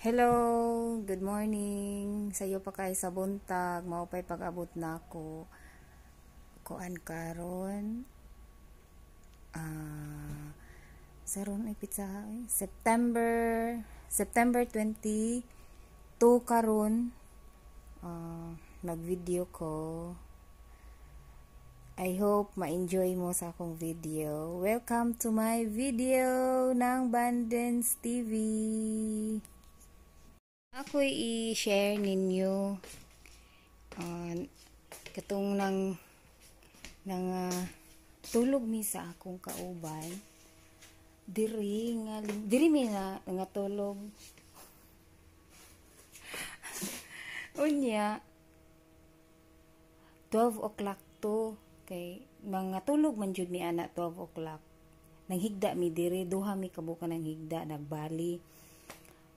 Hello, good morning. Sayo pa kay sa buntag, mao pay pag-abot na ako. Kuan karon. Saron ay pizza September 22 karon. Nag-video ko. I hope ma-enjoy mo sa akong video. Welcome to my video ng Bandens TV. Ako i-share ninyo katong nang tulog mi sa akong kauban. Diri mi na nga tulog. Unya 12 o'clock to kay mga tulog man jud mi ana 12 o'clock. Nang higda mi diri, duha mi kabuka nang higda nagbali.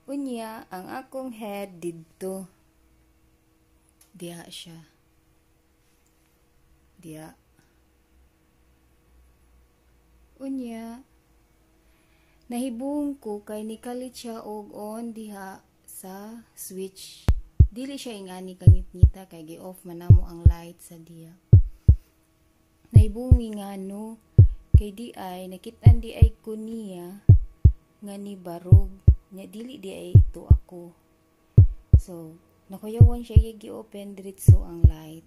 Unya ang akong head didto. Diha siya. Diha. Unya nahibong ko kay nikalit siya og on diha sa switch. Dili siya ingani kangit-ngita kay gi-off man namo ang light sa diha. Naibungi nga no kay di ay nakitaan di ay ko niya nga ni barog nya dili di ay ito ako. So nakuyawan siya yagi open diretso ang light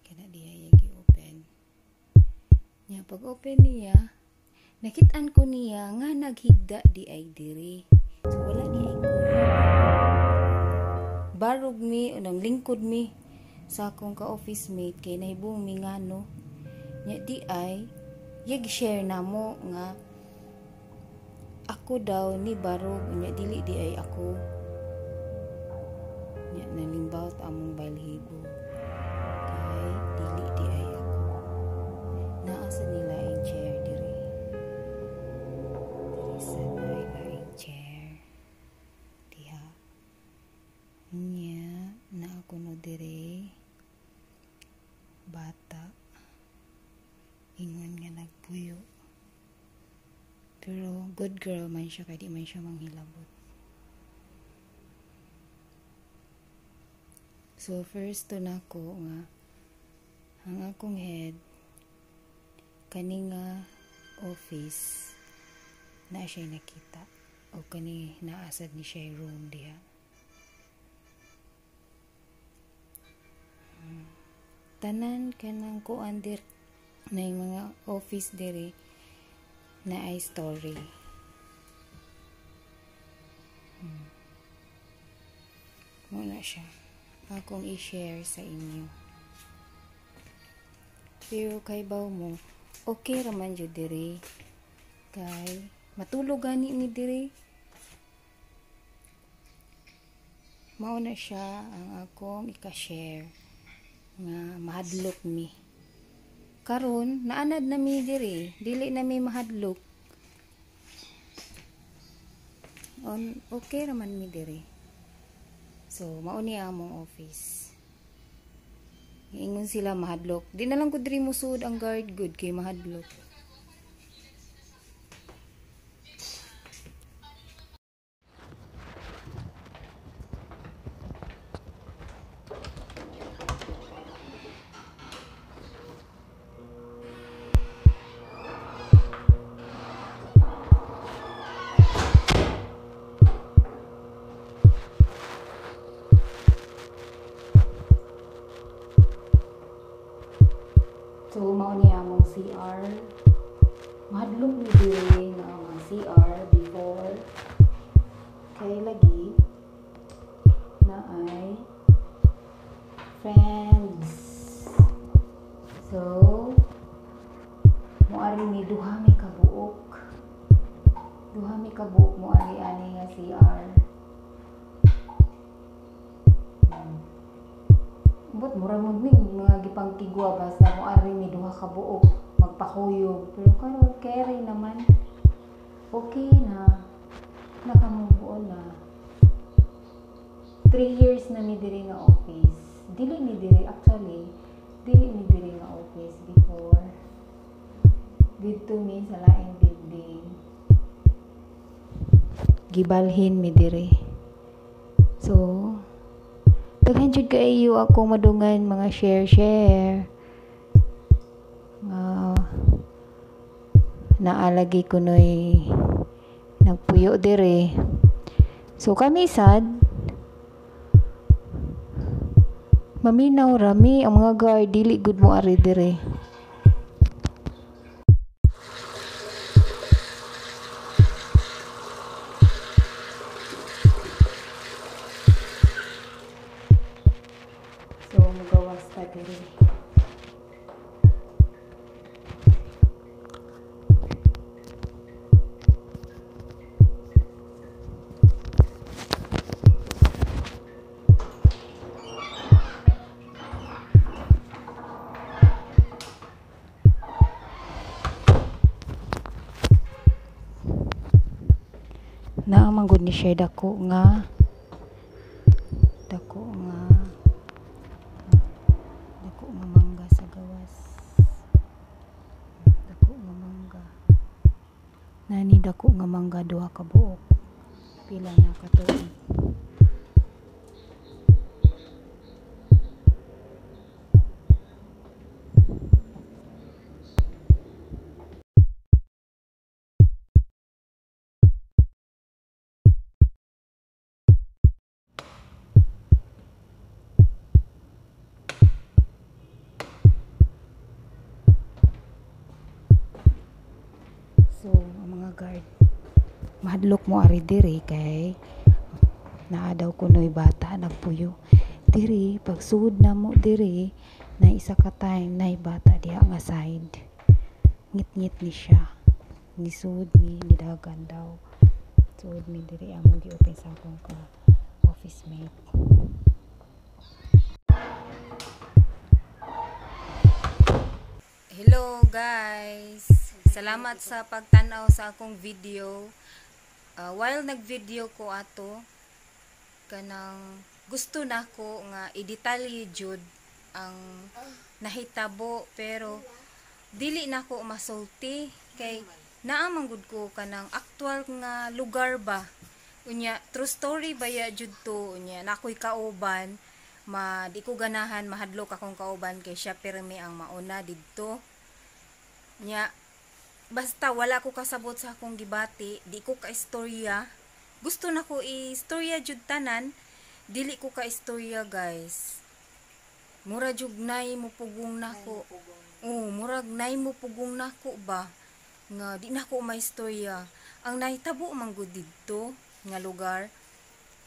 kana di ay yagi open nya pag open niya nakitaan ko niya nga naghigda di ay diri. So wala di ay ko barog mi unang lingkod mi sa akong ka-office mate kay nahibong mi ngano nya di ay yag share namo nga ako daw ni barog nya dili di ay ako nya nalimbawt among balhibo kay dili di ay ako naa sa nila ang chair diri sa nila ang chair diha nya na ako no diri bata ingon nga nagpuyo pero good girl man siya kaya di man siya manghilabot. So first to na ko nga ang akong head kani nga office na siya nakita o kani naasad ni siya room diha. Tanan kanang kuan dir na yung mga office diri na ay story. Muna siya akong i-share sa inyo. Pero kay baw mo okay raman jud diri kay matulog gani mi diri. Mao na siya ang akong ika-share nga mahadlok mi. Karon naanad na mi diri, dili na mi mahadlok. Okay raman mi diri. So mao ni among office. Ingon sila mahadlok. Di na lang ko diri musud ang guard good kay mahadlok. So, mao ni among CR. Mahadlok ni diri nga ang CR before. Kay lagi na ay friends. So, moari ni duha mi kabuok. Duha mi kabuok moari ani nga CR. But mura mo ni mga gipangkigwa basta mo ari ni duha ka buok magpakuyog pero karon carry naman okay na nakamubuon na 3 years na mi diri nga office dili mi diri nga office before dito mi sa laing building gibalhin mi diri So daghan jud kaayo akong madungan mga share nga naalagi ko noy nagpuyo dire. So kami sad maminaw rami ang mga guard dili gud mo ari dire. So magawas ta dire. Naamang gud ni siya dako nga mangga sa gawas. Dako nga mangga. Nani dako nga mangga duha ka buok. Pila na ka tuig. So, ang mga guard, mahadlok mo ari diri kay naa daw kunoy bata nagpuyo. Diri, pagsud na mo diri, na isa ka time na bata diha nga side. Ngit-ngit ni siya. Nisud mi, nidagan daw. Sud mi diri among gi-open sa akong ka office mate. Hello guys! Salamat sa pagtanaw sa akong video. While nag-video ko ato, kanang gusto nako nga i-detalye jud ang nahitabo pero dili nako masulti kay naa man gud ko kanang actual nga lugar ba. Unya true story ba ya jud to unya nakoy kauban di ko ganahan mahadlok akong kauban kay siya pirmi ang mauna didto. Nya basta wala ko kasabot sa akong gibati, di ko ka istorya. Gusto na ko i-istorya jud tanan, dili ko ka istorya guys. Mura jud nay mo pugong nako. Murag nay mo pugong nako ba nga di na ko maistorya. Ang nahitabo man gud didto nga lugar.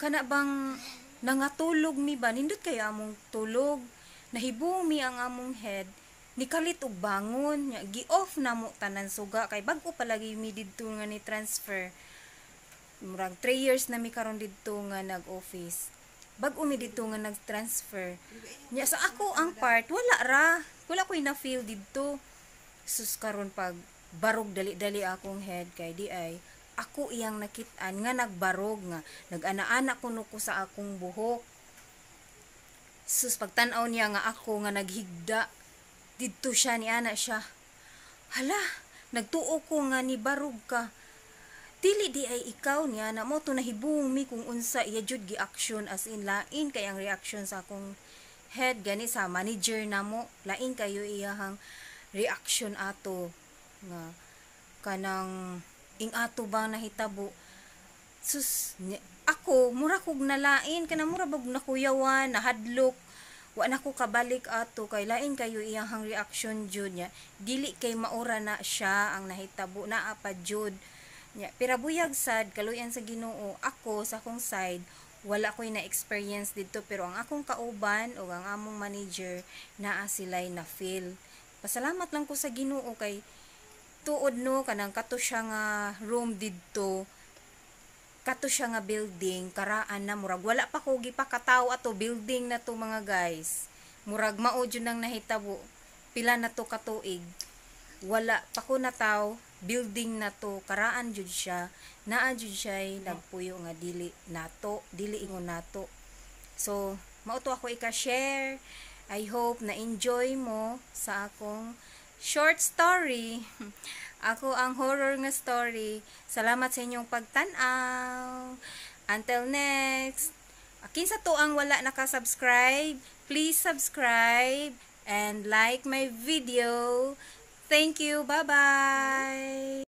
Kana bang nangatulog mi ba nindot kay among tulog. Nahibong mi ang among head. Nikalit og bangon nya gi-off na mo tanan suga kay bag-o palagi mi didto nga ni transfer. Murag 3 years na mi karon didto nga nag-office. Bag-o mi didto nga nag-transfer. Nya sa ako ang part wala ko'y na feel didto. Sus karon pag barog dali-dali akong head kay di ay ako iyang nakit-an nga nagbarog nga nag-ana-ana kuno ko sa akong buhok. Sus pagtan-aw niya nga ako nga naghigda didto siya ni ana siya. Hala, nagtuo ko nga ni barog ka. Dili di ay ikaw niya na mo to nahibong mi kung unsa iya jud gi action as in lain kay ang reaction sa akong head gani sa manager na mo lain kayo iyahang reaction ato nga kanang ing ato ba nahitabo. Sus ako mura kog nalain kanang mura bag nakuyawan nahadlok. Wa na ko kabalik ato kay lain kayo iyang reaction jud nya dili kay maura na siya ang nahitabo na apa jud nya pirabuyag sad kaluyan sa Ginoo ako sa akong side wala ko'y na experience dito pero ang akong kauban o ang among manager naa sila'y na feel. Pasalamat lang ko sa Ginoo kay tuod no kanang kato siya nga room didto kato siya nga building karaan na murag wala pa ko gipakataw ato building na to mga guys murag mao jud nang nahitabo pila na to katuig wala pa ko nataw building na to karaan jud siya naa jud siya nagpuyo nga dili ingon nato so mao to ako ika-share. I hope na enjoy mo sa akong short story. Ako ang horror nga story. Salamat sa inyong pagtanaw. Until next, Akin sa to ang wala naka-subscribe, please subscribe and like my video. Thank you. Bye-bye.